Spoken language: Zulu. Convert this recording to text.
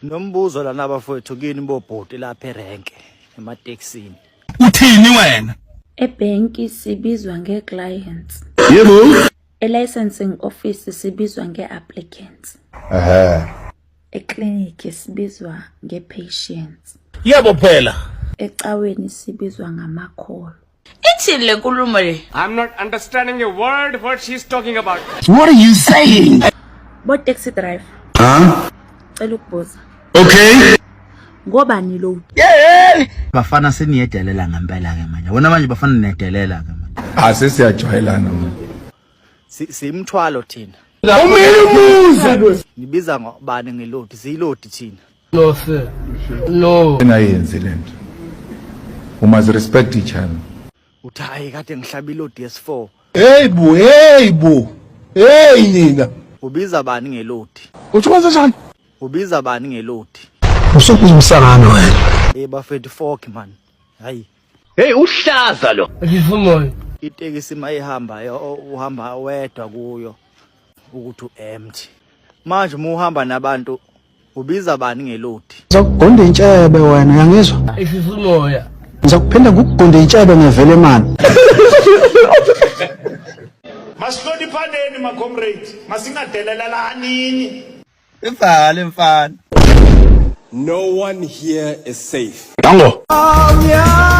Nombuzo lana bafowethu kini bobhoti lapha erenke emateksini. Uthini wena? Ebhenki sibizwa nge-clients. Yebo. E-licensing office sibizwa nge-applicants. Ekliniki sibizwa nge-patients. Yebo phela. Ecaweni sibizwa ngamakholo. Ithini le nkulumo le? I'm not understanding a word what she's talking about. What are you saying? Bo taxi driver. Cela ukubuza. Okay. Ngobani lo? Bafana seniyedelela ngempela ke manje. Bona manje bafana nedelela ke manje. Asesiyajwayelana manje. Simthwalo thina. Umile umuze. Nibiza ngobani ngelodi? Zilodi thina. No sir. No. Enayenze lento. We must respect each other. Uthi hayi kade ngihlaba ilodi yes4. Hey bo. Hey nina. Ubiza bani ngelodi? Uthi kanjani? Ubiza bani ngelodi? Usokuza umsangano wena. Bafethu fork man. Hayi. Hey uhlaza lo. Ngifumoyo. Itekisi mayihamba uhamba wedwa kuyo ukuthi uempty. Manje uma uhamba nabantu ubiza bani ngelodi? Ngizokugonda intshebe wena uyangizwa? Isifumoya. Ngizokuphinda ngikugonda intshebe ngevele man. Masihloniphaneni ma comrades. Masingadelelelani. Imfana mfana. No one here is safe. Dango. Oh yeah.